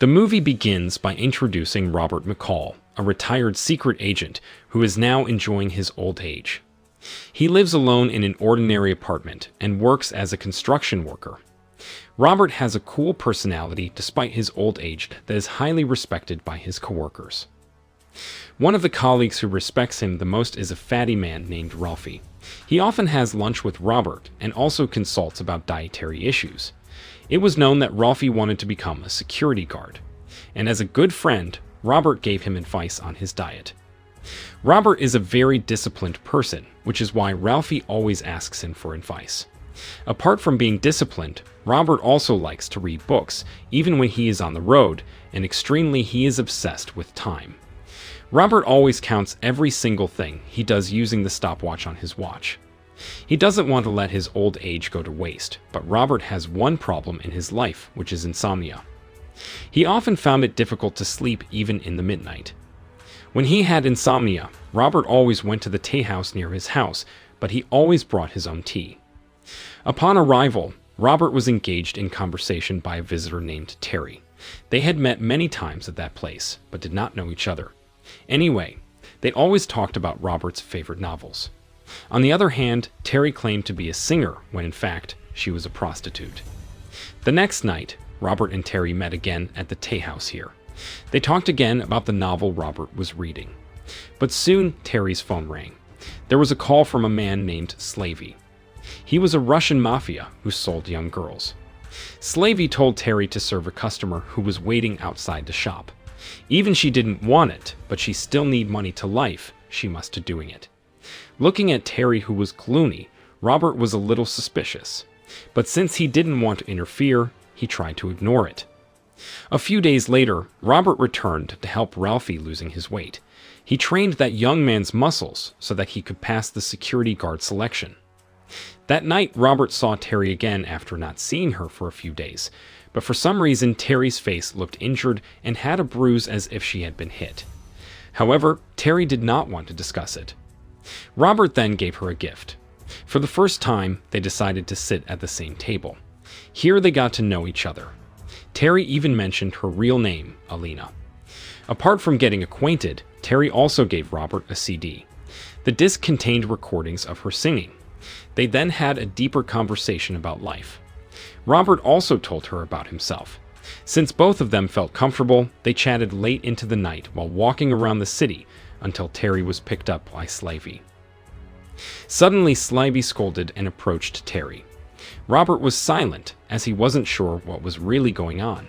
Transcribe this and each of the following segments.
The movie begins by introducing Robert McCall, a retired secret agent who is now enjoying his old age. He lives alone in an ordinary apartment and works as a construction worker. Robert has a cool personality despite his old age that is highly respected by his coworkers. One of the colleagues who respects him the most is a fatty man named Ralphie. He often has lunch with Robert and also consults about dietary issues. It was known that Ralphie wanted to become a security guard, and as a good friend, Robert gave him advice on his diet. Robert is a very disciplined person, which is why Ralphie always asks him for advice. Apart from being disciplined, Robert also likes to read books, even when he is on the road, and extremely he is obsessed with time. Robert always counts every single thing he does using the stopwatch on his watch. He doesn't want to let his old age go to waste, but Robert has one problem in his life, which is insomnia. He often found it difficult to sleep even in the midnight. When he had insomnia, Robert always went to the tea house near his house, but he always brought his own tea. Upon arrival, Robert was engaged in conversation by a visitor named Terry. They had met many times at that place, but did not know each other. Anyway, they always talked about Robert's favorite novels. On the other hand, Terry claimed to be a singer when in fact she was a prostitute. The next night, Robert and Terry met again at the tea house here. They talked again about the novel Robert was reading. But soon, Terry's phone rang. There was a call from a man named Scifi. He was a Russian mafia who sold young girls. Scifi told Terry to serve a customer who was waiting outside the shop. Even she didn't want it, but she still need money to life, she must to doing it. Looking at Terry, who was gloomy, Robert was a little suspicious. But since he didn't want to interfere, he tried to ignore it. A few days later, Robert returned to help Ralphie losing his weight. He trained that young man's muscles so that he could pass the security guard selection. That night, Robert saw Terry again after not seeing her for a few days, but for some reason Terry's face looked injured and had a bruise as if she had been hit. However, Terry did not want to discuss it. Robert then gave her a gift. For the first time, they decided to sit at the same table. Here they got to know each other. Terry even mentioned her real name, Alina. Apart from getting acquainted, Terry also gave Robert a CD. The disc contained recordings of her singing. They then had a deeper conversation about life. Robert also told her about himself. Since both of them felt comfortable, they chatted late into the night while walking around the city until Terry was picked up by Scifi. Suddenly, Scifi scolded and approached Terry. Robert was silent, as he wasn't sure what was really going on.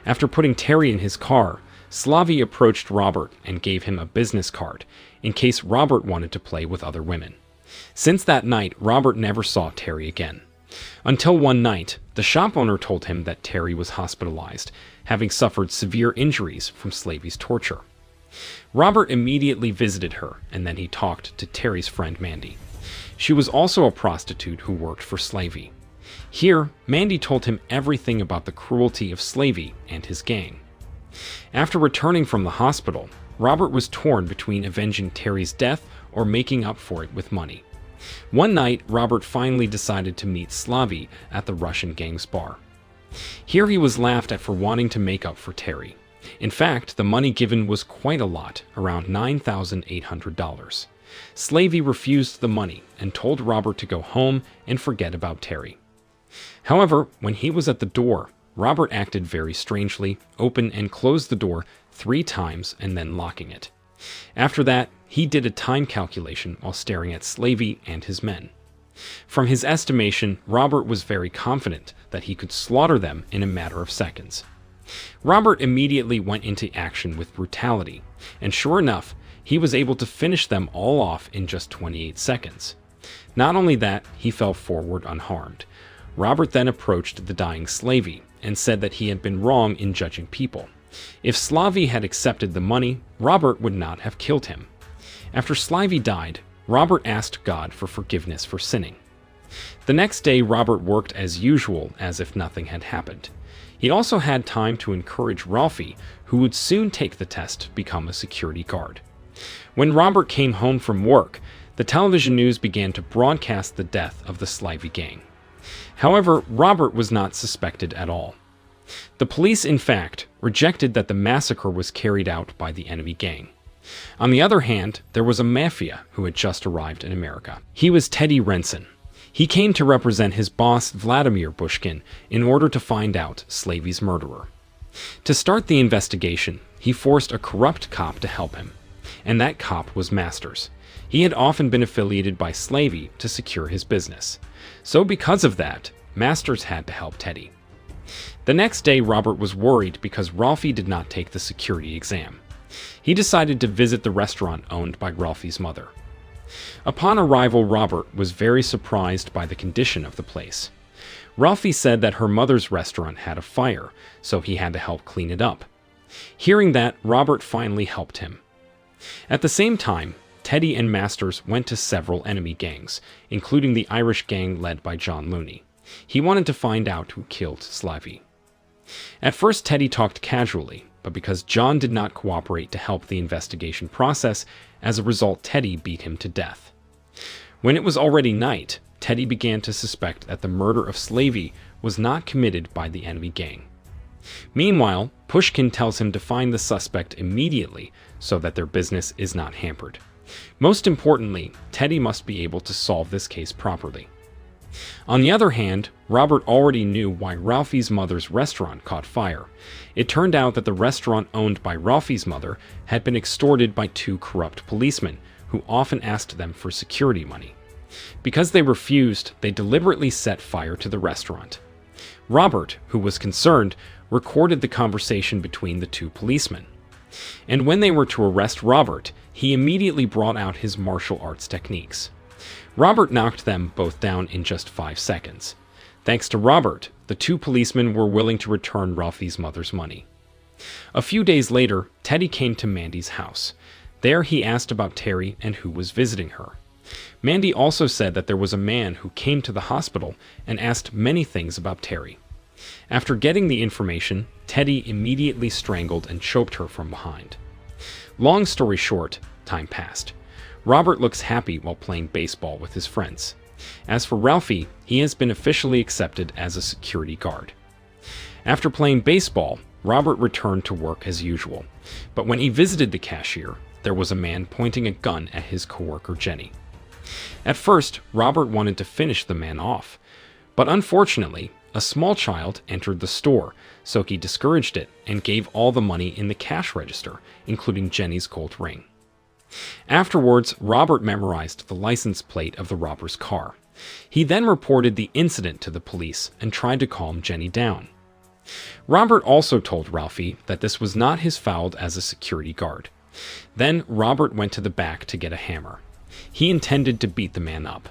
After putting Terry in his car, Scifi approached Robert and gave him a business card, in case Robert wanted to play with other women. Since that night, Robert never saw Terry again. Until one night, the shop owner told him that Terry was hospitalized, having suffered severe injuries from Scifi's torture. Robert immediately visited her, and then he talked to Terry's friend Mandy. She was also a prostitute who worked for Scifi. Here, Mandy told him everything about the cruelty of Scifi and his gang. After returning from the hospital, Robert was torn between avenging Terry's death or making up for it with money. One night, Robert finally decided to meet Scifi at the Russian gang's bar. Here he was laughed at for wanting to make up for Terry. In fact, the money given was quite a lot, around $9,800. Scifi refused the money and told Robert to go home and forget about Terry. However, when he was at the door, Robert acted very strangely, opened and closed the door 3 times and then locking it. After that, he did a time calculation while staring at Scifi and his men. From his estimation, Robert was very confident that he could slaughter them in a matter of seconds. Robert immediately went into action with brutality, and sure enough, he was able to finish them all off in just 28 seconds. Not only that, he fell forward unharmed. Robert then approached the dying Scifi and said that he had been wrong in judging people. If Scifi had accepted the money, Robert would not have killed him. After Scifi died, Robert asked God for forgiveness for sinning. The next day, Robert worked as usual as if nothing had happened. He also had time to encourage Ralphie, who would soon take the test to become a security guard. When Robert came home from work, the television news began to broadcast the death of the Scifi gang. However, Robert was not suspected at all. The police, in fact, rejected that the massacre was carried out by the enemy gang. On the other hand, there was a mafia who had just arrived in America. He was Teddy Renson. He came to represent his boss, Vladimir Bushkin, in order to find out Slavy's murderer. To start the investigation, he forced a corrupt cop to help him, and that cop was Masters. He had often been affiliated by Slavy to secure his business. So because of that, Masters had to help Teddy. The next day, Robert was worried because Ralphie did not take the security exam. He decided to visit the restaurant owned by Ralphie's mother. Upon arrival, Robert was very surprised by the condition of the place. Ralphie said that her mother's restaurant had a fire, so he had to help clean it up. Hearing that, Robert finally helped him. At the same time, Teddy and Masters went to several enemy gangs, including the Irish gang led by John Looney. He wanted to find out who killed Slavy. At first, Teddy talked casually, but because John did not cooperate to help the investigation process, as a result, Teddy beat him to death. When it was already night, Teddy began to suspect that the murder of Slavy was not committed by the enemy gang. Meanwhile, Pushkin tells him to find the suspect immediately so that their business is not hampered. Most importantly, Teddy must be able to solve this case properly. On the other hand, Robert already knew why Ralphie's mother's restaurant caught fire. It turned out that the restaurant owned by Ralphie's mother had been extorted by two corrupt policemen who often asked them for security money. Because they refused, they deliberately set fire to the restaurant. Robert, who was concerned, recorded the conversation between the two policemen. And when they were to arrest Robert, he immediately brought out his martial arts techniques. Robert knocked them both down in just 5 seconds. Thanks to Robert, the two policemen were willing to return Ralphie's mother's money. A few days later, Teddy came to Mandy's house. There he asked about Terry and who was visiting her. Mandy also said that there was a man who came to the hospital and asked many things about Terry. After getting the information, Teddy immediately strangled and choked her from behind. Long story short, time passed. Robert looks happy while playing baseball with his friends. As for Ralphie, he has been officially accepted as a security guard. After playing baseball, Robert returned to work as usual, but when he visited the cashier, there was a man pointing a gun at his coworker Jenny. At first, Robert wanted to finish the man off, but unfortunately, a small child entered the store, so he discouraged it and gave all the money in the cash register, including Jenny's gold ring. Afterwards, Robert memorized the license plate of the robber's car. He then reported the incident to the police and tried to calm Jenny down. Robert also told Ralphie that this was not his fault as a security guard. Then Robert went to the back to get a hammer. He intended to beat the man up.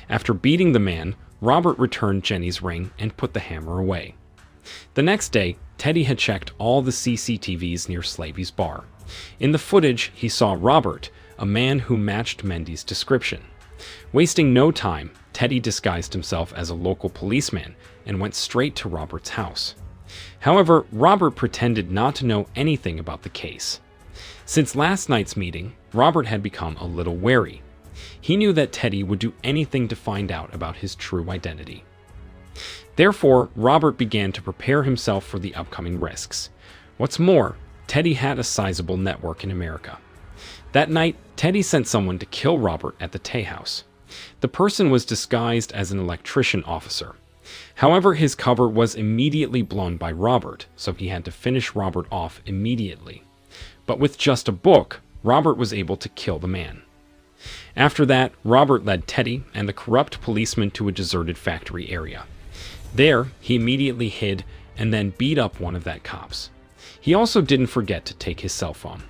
After beating the man, Robert returned Jenny's ring and put the hammer away. The next day, Teddy had checked all the CCTVs near Slavy's bar. In the footage, he saw Robert, a man who matched Mendy's description. Wasting no time, Teddy disguised himself as a local policeman and went straight to Robert's house. However, Robert pretended not to know anything about the case. Since last night's meeting, Robert had become a little wary. He knew that Teddy would do anything to find out about his true identity. Therefore, Robert began to prepare himself for the upcoming risks. What's more, Teddy had a sizable network in America. That night, Teddy sent someone to kill Robert at the Tay House. The person was disguised as an electrician officer. However, his cover was immediately blown by Robert, so he had to finish Robert off immediately. But with just a book, Robert was able to kill the man. After that, Robert led Teddy and the corrupt policeman to a deserted factory area. There, he immediately hid and then beat up one of that cops. He also didn't forget to take his cell phone.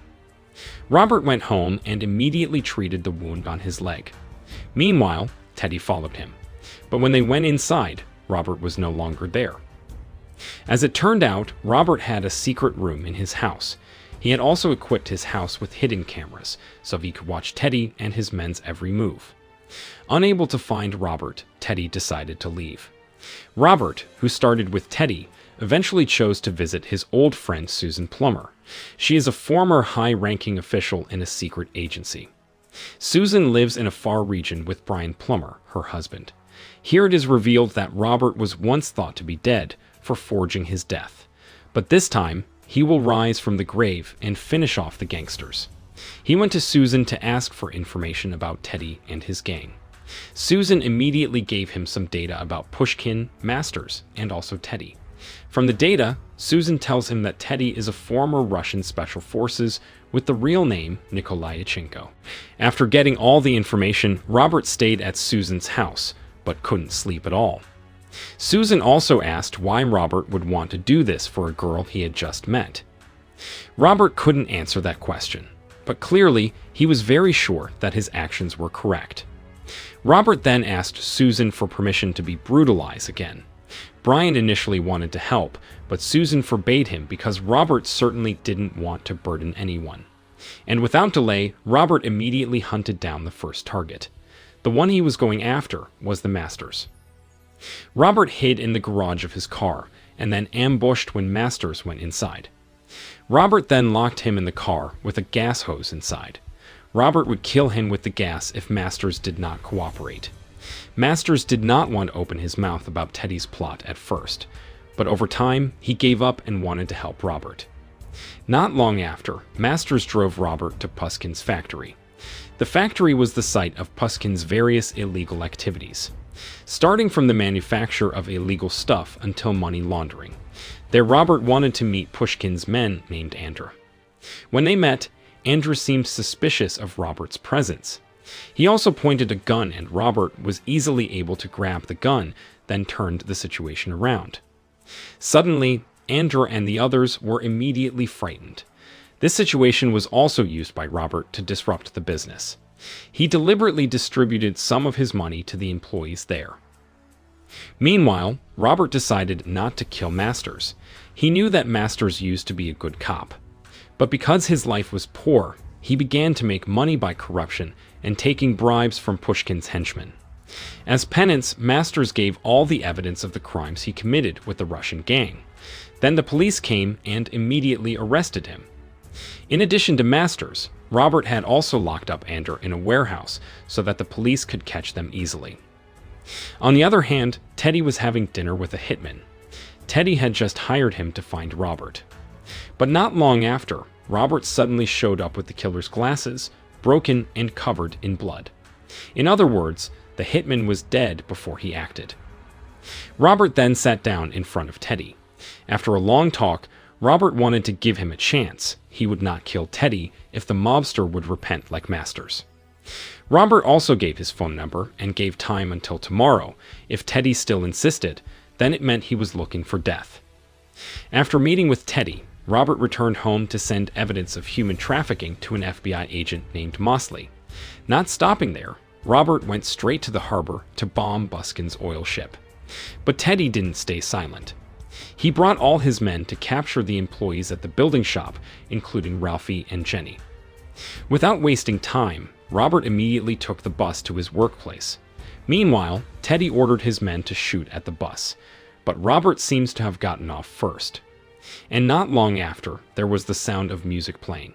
Robert went home and immediately treated the wound on his leg. Meanwhile, Teddy followed him. But when they went inside, Robert was no longer there. As it turned out, Robert had a secret room in his house. He had also equipped his house with hidden cameras, so he could watch Teddy and his men's every move. Unable to find Robert, Teddy decided to leave. Robert, who started with Teddy, eventually chose to visit his old friend Susan Plummer. She is a former high-ranking official in a secret agency. Susan lives in a far region with Brian Plummer, her husband. Here it is revealed that Robert was once thought to be dead for forging his death. But this time, he will rise from the grave and finish off the gangsters. He went to Susan to ask for information about Teddy and his gang. Susan immediately gave him some data about Pushkin, Masters, and also Teddy. From the data, Susan tells him that Teddy is a former Russian special forces with the real name Nikolai Yachenko. After getting all the information, Robert stayed at Susan's house, but couldn't sleep at all. Susan also asked why Robert would want to do this for a girl he had just met. Robert couldn't answer that question, but clearly he was very sure that his actions were correct. Robert then asked Susan for permission to be brutalized again. Brian initially wanted to help, but Susan forbade him because Robert certainly didn't want to burden anyone. And without delay, Robert immediately hunted down the first target. The one he was going after was the Masters. Robert hid in the garage of his car and then ambushed when Masters went inside. Robert then locked him in the car with a gas hose inside. Robert would kill him with the gas if Masters did not cooperate. Masters did not want to open his mouth about Teddy's plot at first, but over time he gave up and wanted to help Robert. Not long after, Masters drove Robert to Pushkin's factory. The factory was the site of Pushkin's various illegal activities, starting from the manufacture of illegal stuff until money laundering. There Robert wanted to meet Pushkin's men named Andrew. When they met, Andrew seemed suspicious of Robert's presence. He also pointed a gun and Robert was easily able to grab the gun, then turned the situation around. Suddenly, Andrew and the others were immediately frightened. This situation was also used by Robert to disrupt the business. He deliberately distributed some of his money to the employees there. Meanwhile, Robert decided not to kill Masters. He knew that Masters used to be a good cop. But because his life was poor, he began to make money by corruption and taking bribes from Pushkin's henchmen. As penance, Masters gave all the evidence of the crimes he committed with the Russian gang. Then the police came and immediately arrested him. In addition to Masters, Robert had also locked up Andrew in a warehouse so that the police could catch them easily. On the other hand, Teddy was having dinner with a hitman. Teddy had just hired him to find Robert. But not long after, Robert suddenly showed up with the killer's glasses, broken and covered in blood. In other words, the hitman was dead before he acted. Robert then sat down in front of Teddy. After a long talk, Robert wanted to give him a chance. He would not kill Teddy if the mobster would repent like Masters. Robert also gave his phone number and gave time until tomorrow. If Teddy still insisted, then it meant he was looking for death. After meeting with Teddy, Robert returned home to send evidence of human trafficking to an FBI agent named Mosley. Not stopping there, Robert went straight to the harbor to bomb Pushkin's oil ship. But Teddy didn't stay silent. He brought all his men to capture the employees at the building shop, including Ralphie and Jenny. Without wasting time, Robert immediately took the bus to his workplace. Meanwhile, Teddy ordered his men to shoot at the bus, but Robert seems to have gotten off first. And not long after, there was the sound of music playing.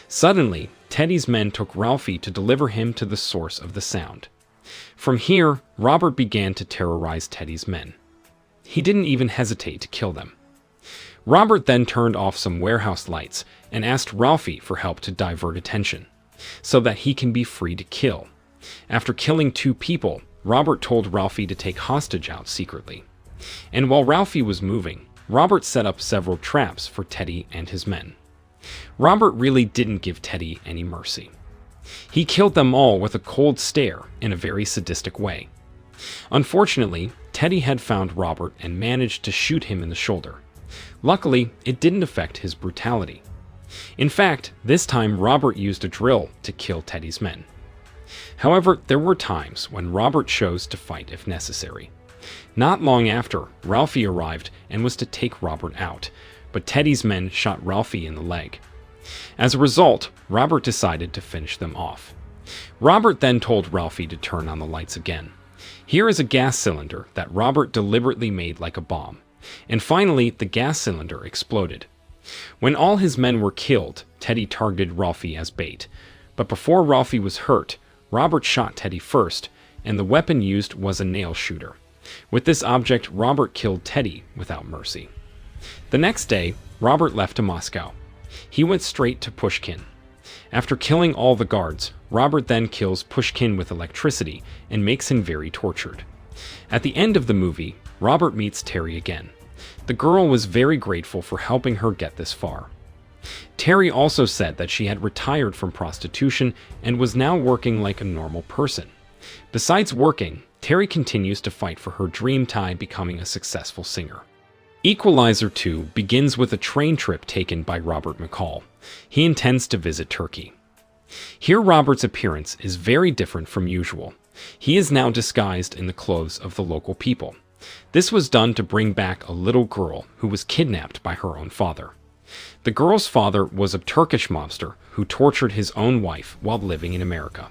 Suddenly, Teddy's men took Ralphie to deliver him to the source of the sound. From here, Robert began to terrorize Teddy's men. He didn't even hesitate to kill them. Robert then turned off some warehouse lights and asked Ralphie for help to divert attention, so that he can be free to kill. After killing 2 people, Robert told Ralphie to take hostage out secretly. And while Ralphie was moving, Robert set up several traps for Teddy and his men. Robert really didn't give Teddy any mercy. He killed them all with a cold stare in a very sadistic way. Unfortunately, Teddy had found Robert and managed to shoot him in the shoulder. Luckily, it didn't affect his brutality. In fact, this time Robert used a drill to kill Teddy's men. However, there were times when Robert chose to fight if necessary. Not long after, Ralphie arrived and was to take Robert out, but Teddy's men shot Ralphie in the leg. As a result, Robert decided to finish them off. Robert then told Ralphie to turn on the lights again. Here is a gas cylinder that Robert deliberately made like a bomb. And finally, the gas cylinder exploded. When all his men were killed, Teddy targeted Ralphie as bait. But before Ralphie was hurt, Robert shot Teddy first, and the weapon used was a nail shooter. With this object, Robert killed Teddy without mercy. The next day, Robert left to Moscow. He went straight to Pushkin. After killing all the guards, Robert then kills Pushkin with electricity and makes him very tortured. At the end of the movie, Robert meets Terry again. The girl was very grateful for helping her get this far. Terry also said that she had retired from prostitution and was now working like a normal person. Besides working, Terry continues to fight for her dream tie becoming a successful singer. Equalizer 2 begins with a train trip taken by Robert McCall. He intends to visit Turkey. Here Robert's appearance is very different from usual. He is now disguised in the clothes of the local people. This was done to bring back a little girl who was kidnapped by her own father. The girl's father was a Turkish mobster who tortured his own wife while living in America.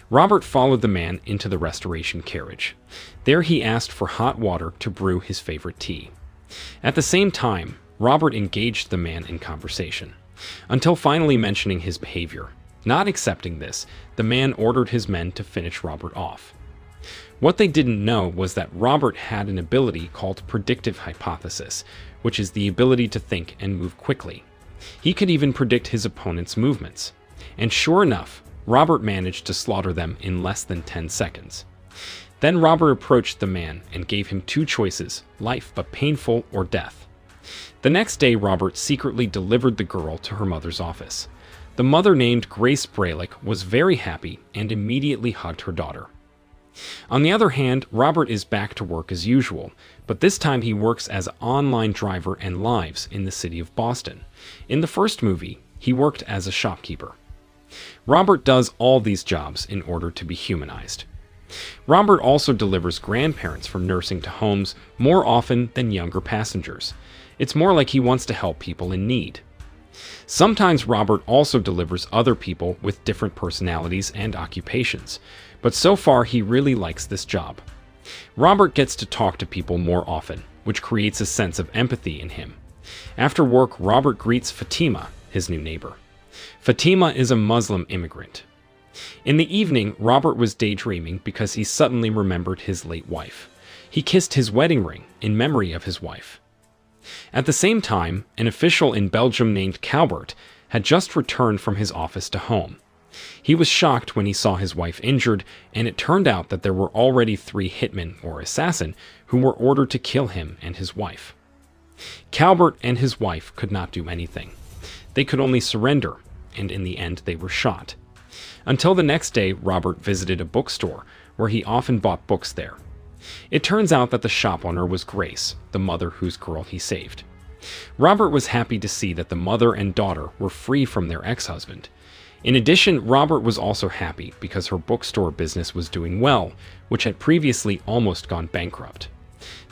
Robert followed the man into the restoration carriage. There he asked for hot water to brew his favorite tea. At the same time, Robert engaged the man in conversation, until finally mentioning his behavior. Not accepting this, the man ordered his men to finish Robert off. What they didn't know was that Robert had an ability called predictive hypothesis, which is the ability to think and move quickly. He could even predict his opponent's movements. And sure enough, Robert managed to slaughter them in less than 10 seconds. Then Robert approached the man and gave him two choices, life but painful or death. The next day, Robert secretly delivered the girl to her mother's office. The mother, named Grace Bralick, was very happy and immediately hugged her daughter. On the other hand, Robert is back to work as usual, but this time he works as an online driver and lives in the city of Boston. In the first movie, he worked as a shopkeeper. Robert does all these jobs in order to be humanized. Robert also delivers grandparents from nursing to homes more often than younger passengers. It's more like he wants to help people in need. Sometimes Robert also delivers other people with different personalities and occupations, but so far he really likes this job. Robert gets to talk to people more often, which creates a sense of empathy in him. After work, Robert greets Fatima, his new neighbor. Fatima is a Muslim immigrant. In the evening, Robert was daydreaming because he suddenly remembered his late wife. He kissed his wedding ring in memory of his wife. At the same time, an official in Belgium named Calbert had just returned from his office to home. He was shocked when he saw his wife injured, and it turned out that there were already 3 hitmen or assassin who were ordered to kill him and his wife. Calbert and his wife could not do anything. They could only surrender, and in the end they were shot. Until the next day, Robert visited a bookstore where he often bought books there. It turns out that the shop owner was Grace, the mother whose girl he saved. Robert was happy to see that the mother and daughter were free from their ex-husband. In addition, Robert was also happy because her bookstore business was doing well, which had previously almost gone bankrupt.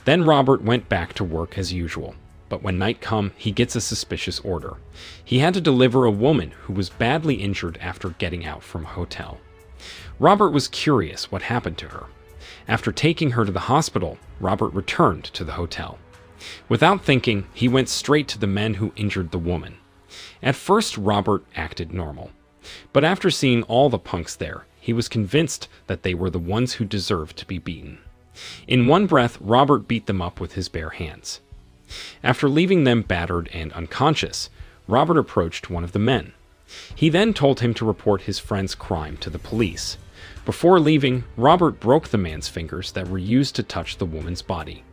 Then Robert went back to work as usual, but when night came, he gets a suspicious order. He had to deliver a woman who was badly injured after getting out from a hotel. Robert was curious what happened to her. After taking her to the hospital, Robert returned to the hotel. Without thinking, he went straight to the men who injured the woman. At first, Robert acted normal. But after seeing all the punks there, he was convinced that they were the ones who deserved to be beaten. In one breath, Robert beat them up with his bare hands. After leaving them battered and unconscious, Robert approached one of the men. He then told him to report his friend's crime to the police. Before leaving, Robert broke the man's fingers that were used to touch the woman's body.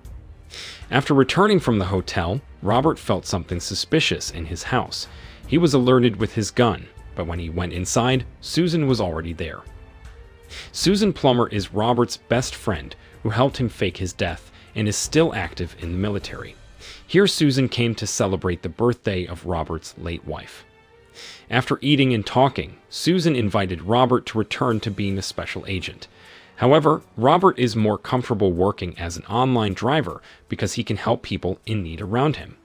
After returning from the hotel, Robert felt something suspicious in his house. He was alerted with his gun, but when he went inside, Susan was already there. Susan Plummer is Robert's best friend who helped him fake his death and is still active in the military. Here Susan came to celebrate the birthday of Robert's late wife. After eating and talking, Susan invited Robert to return to being a special agent. However, Robert is more comfortable working as an online driver because he can help people in need around him.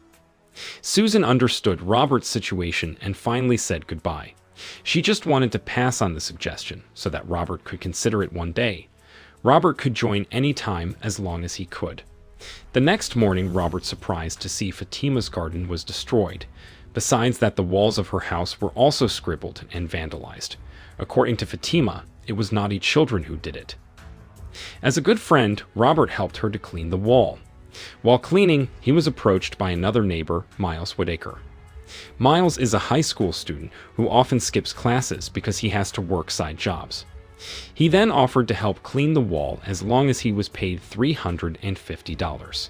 Susan understood Robert's situation and finally said goodbye. She just wanted to pass on the suggestion so that Robert could consider it one day. Robert could join any time as long as he could. The next morning, Robert surprised to see Fatima's garden was destroyed. Besides that, the walls of her house were also scribbled and vandalized. According to Fatima, it was naughty children who did it. As a good friend, Robert helped her to clean the wall. While cleaning, he was approached by another neighbor, Miles Whitaker. Miles is a high school student who often skips classes because he has to work side jobs. He then offered to help clean the wall as long as he was paid $350.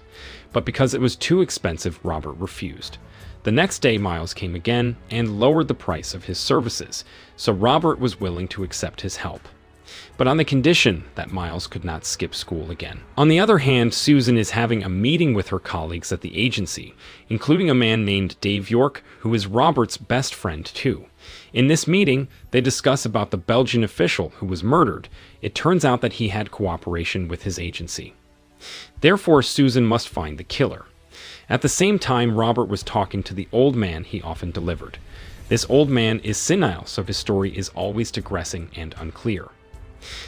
But because it was too expensive, Robert refused. The next day, Miles came again and lowered the price of his services, so Robert was willing to accept his help, but on the condition that Miles could not skip school again. On the other hand, Susan is having a meeting with her colleagues at the agency, including a man named Dave York, who is Robert's best friend too. In this meeting, they discuss about the Belgian official who was murdered. It turns out that he had cooperation with his agency. Therefore, Susan must find the killer. At the same time, Robert was talking to the old man he often delivered. This old man is senile, so his story is always digressing and unclear.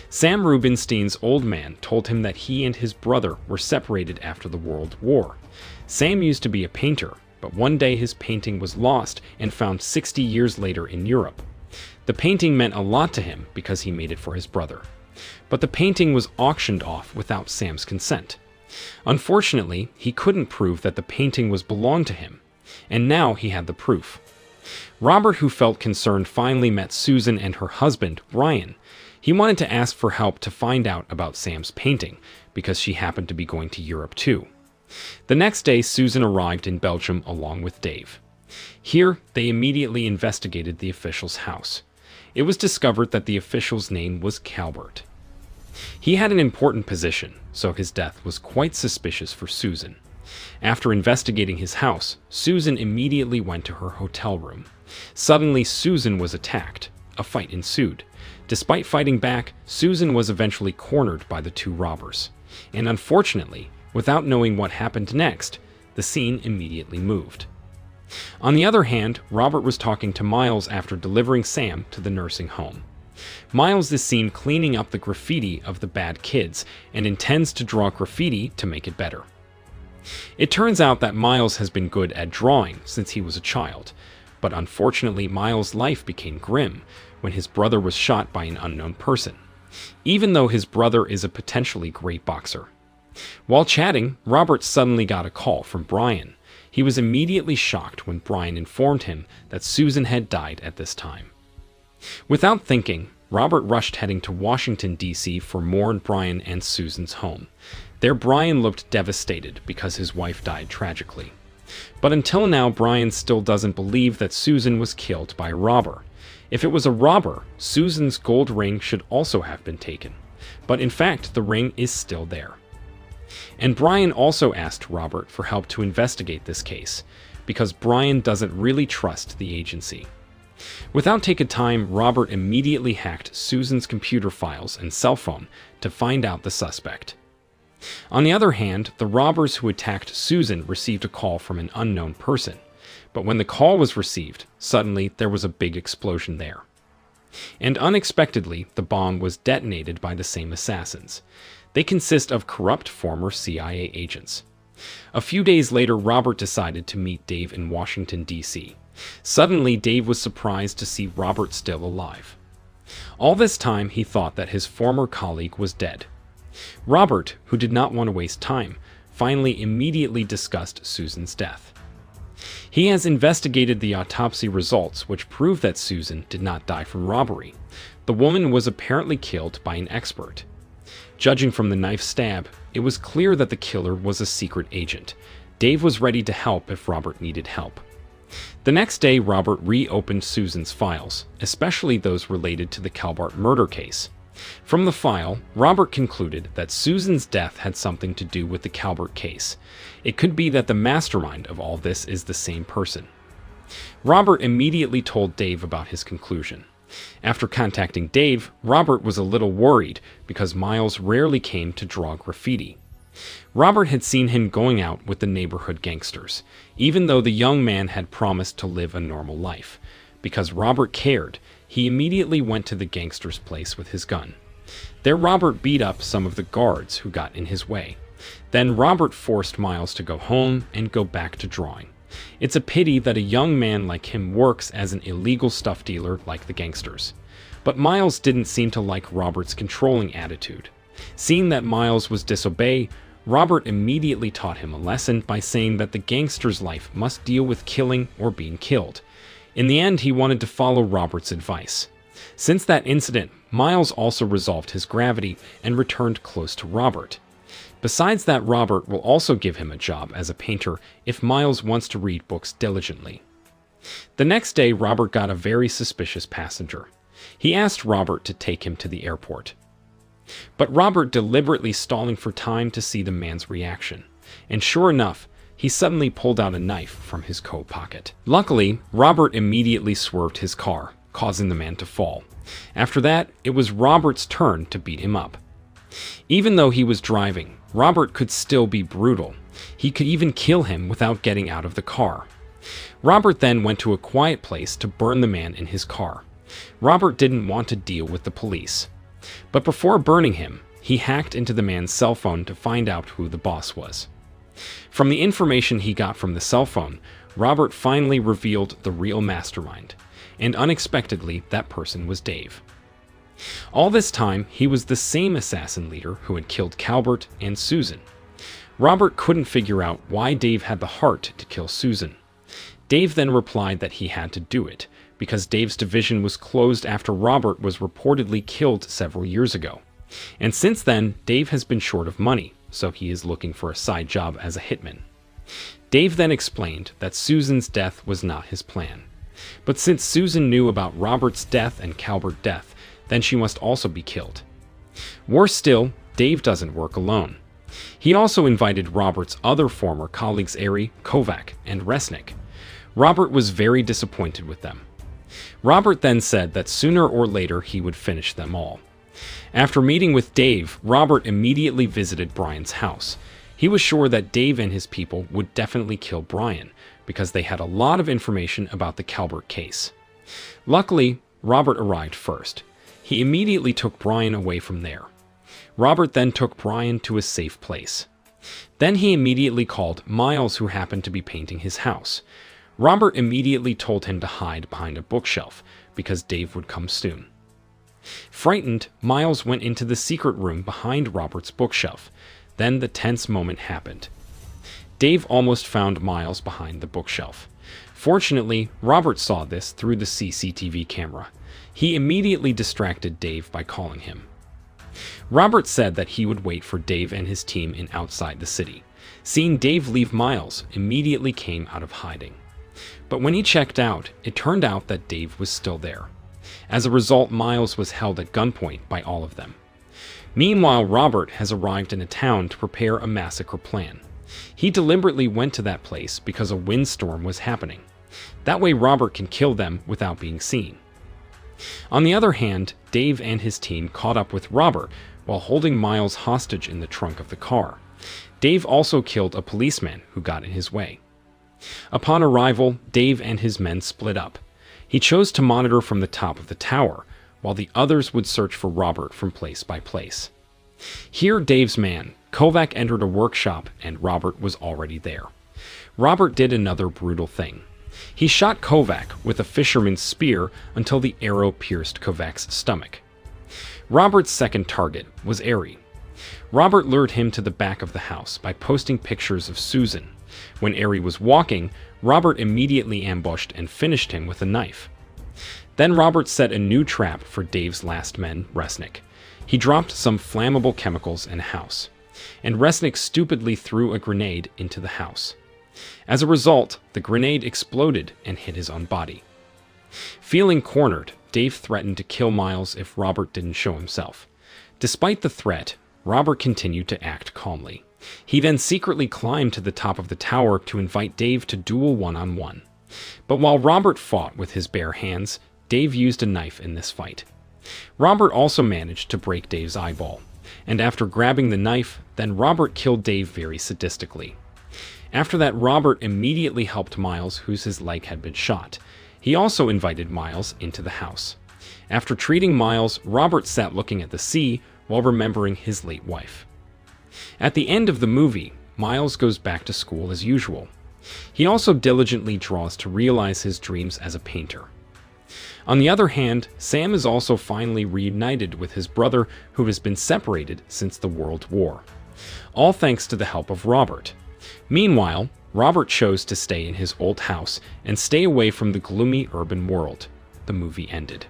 Sam Rubinstein's old man told him that he and his brother were separated after the World War. Sam used to be a painter, but one day his painting was lost and found 60 years later in Europe. The painting meant a lot to him because he made it for his brother. But the painting was auctioned off without Sam's consent. Unfortunately, he couldn't prove that the painting belonged to him, and now he had the proof. Robert, who felt concerned, finally met Susan and her husband, Brian. He wanted to ask for help to find out about Sam's painting, because she happened to be going to Europe too. The next day, Susan arrived in Belgium along with Dave. Here, they immediately investigated the official's house. It was discovered that the official's name was Calbert. He had an important position, so his death was quite suspicious for Susan. After investigating his house, Susan immediately went to her hotel room. Suddenly, Susan was attacked. A fight ensued. Despite fighting back, Susan was eventually cornered by the two robbers. And unfortunately, without knowing what happened next, the scene immediately moved. On the other hand, Robert was talking to Miles after delivering Sam to the nursing home. Miles is seen cleaning up the graffiti of the bad kids and intends to draw graffiti to make it better. It turns out that Miles has been good at drawing since he was a child, but unfortunately Miles' life became grim when his brother was shot by an unknown person, even though his brother is a potentially great boxer. While chatting, Robert suddenly got a call from Brian. He was immediately shocked when Brian informed him that Susan had died at this time. Without thinking, Robert rushed heading to Washington, D.C. for mourn Brian and Susan's home. There, Brian looked devastated because his wife died tragically. But until now, Brian still doesn't believe that Susan was killed by a robber. If it was a robber, Susan's gold ring should also have been taken. But in fact, the ring is still there. And Brian also asked Robert for help to investigate this case, because Brian doesn't really trust the agency. Without taking time, Robert immediately hacked Susan's computer files and cell phone to find out the suspect. On the other hand, the robbers who attacked Susan received a call from an unknown person. But when the call was received, suddenly there was a big explosion there. And unexpectedly, the bomb was detonated by the same assassins. They consist of corrupt former CIA agents. A few days later, Robert decided to meet Dave in Washington, D.C. Suddenly, Dave was surprised to see Robert still alive. All this time, he thought that his former colleague was dead. Robert, who did not want to waste time, finally immediately discussed Susan's death. He has investigated the autopsy results, which prove that Susan did not die from robbery. The woman was apparently killed by an expert. Judging from the knife stab, it was clear that the killer was a secret agent. Dave was ready to help if Robert needed help. The next day, Robert reopened Susan's files, especially those related to the Calbart murder case. From the file, Robert concluded that Susan's death had something to do with the Calbart case. It could be that the mastermind of all this is the same person. Robert immediately told Dave about his conclusion. After contacting Dave, Robert was a little worried because Miles rarely came to draw graffiti. Robert had seen him going out with the neighborhood gangsters, even though the young man had promised to live a normal life. Because Robert cared, he immediately went to the gangster's place with his gun. There, Robert beat up some of the guards who got in his way. Then Robert forced Miles to go home and go back to drawing. It's a pity that a young man like him works as an illegal stuff dealer like the gangsters. But Miles didn't seem to like Robert's controlling attitude. Seeing that Miles was disobeying, Robert immediately taught him a lesson by saying that the gangster's life must deal with killing or being killed. In the end, he wanted to follow Robert's advice. Since that incident, Miles also resolved his gravity and returned close to Robert. Besides that, Robert will also give him a job as a painter if Miles wants to read books diligently. The next day, Robert got a very suspicious passenger. He asked Robert to take him to the airport. But Robert deliberately stalling for time to see the man's reaction. And sure enough, he suddenly pulled out a knife from his coat pocket. Luckily, Robert immediately swerved his car, causing the man to fall. After that, it was Robert's turn to beat him up. Even though he was driving, Robert could still be brutal. He could even kill him without getting out of the car. Robert then went to a quiet place to burn the man in his car. Robert didn't want to deal with the police. But before burning him, he hacked into the man's cell phone to find out who the boss was. From the information he got from the cell phone, Robert finally revealed the real mastermind, and unexpectedly, that person was Dave. All this time, he was the same assassin leader who had killed Calbert and Susan. Robert couldn't figure out why Dave had the heart to kill Susan. Dave then replied that he had to do it, because Dave's division was closed after Robert was reportedly killed several years ago. And since then, Dave has been short of money, so he is looking for a side job as a hitman. Dave then explained that Susan's death was not his plan. But since Susan knew about Robert's death and Calbert's death, then she must also be killed. Worse still, Dave doesn't work alone. He also invited Robert's other former colleagues Ari, Kovac, and Resnick. Robert was very disappointed with them. Robert then said that sooner or later he would finish them all. After meeting with Dave, Robert immediately visited Brian's house. He was sure that Dave and his people would definitely kill Brian, because they had a lot of information about the Calbert case. Luckily, Robert arrived first. He immediately took Brian away from there. Robert then took Brian to a safe place. Then he immediately called Miles, who happened to be painting his house. Robert immediately told him to hide behind a bookshelf, because Dave would come soon. Frightened, Miles went into the secret room behind Robert's bookshelf. Then the tense moment happened. Dave almost found Miles behind the bookshelf. Fortunately, Robert saw this through the CCTV camera. He immediately distracted Dave by calling him. Robert said that he would wait for Dave and his team outside the city. Seeing Dave leave, Miles immediately came out of hiding. But when he checked out, it turned out that Dave was still there. As a result, Miles was held at gunpoint by all of them. Meanwhile, Robert has arrived in a town to prepare a massacre plan. He deliberately went to that place because a windstorm was happening. That way Robert can kill them without being seen. On the other hand, Dave and his team caught up with Robert while holding Miles hostage in the trunk of the car. Dave also killed a policeman who got in his way. Upon arrival, Dave and his men split up. He chose to monitor from the top of the tower, while the others would search for Robert from place by place. Here, Dave's man, Kovac, entered a workshop, and Robert was already there. Robert did another brutal thing. He shot Kovac with a fisherman's spear until the arrow pierced Kovac's stomach. Robert's second target was Ari. Robert lured him to the back of the house by posting pictures of Susan. When Ari was walking, Robert immediately ambushed and finished him with a knife. Then Robert set a new trap for Dave's last man, Resnick. He dropped some flammable chemicals in a house, and Resnick stupidly threw a grenade into the house. As a result, the grenade exploded and hit his own body. Feeling cornered, Dave threatened to kill Miles if Robert didn't show himself. Despite the threat, Robert continued to act calmly. He then secretly climbed to the top of the tower to invite Dave to duel one-on-one. But while Robert fought with his bare hands, Dave used a knife in this fight. Robert also managed to break Dave's eyeball, and after grabbing the knife, then Robert killed Dave very sadistically. After that, Robert immediately helped Miles, whose leg had been shot. He also invited Miles into the house. After treating Miles, Robert sat looking at the sea while remembering his late wife. At the end of the movie, Miles goes back to school as usual. He also diligently draws to realize his dreams as a painter. On the other hand, Sam is also finally reunited with his brother, who has been separated since the World War. all thanks to the help of Robert. Meanwhile, Robert chose to stay in his old house and stay away from the gloomy urban world. The movie ended.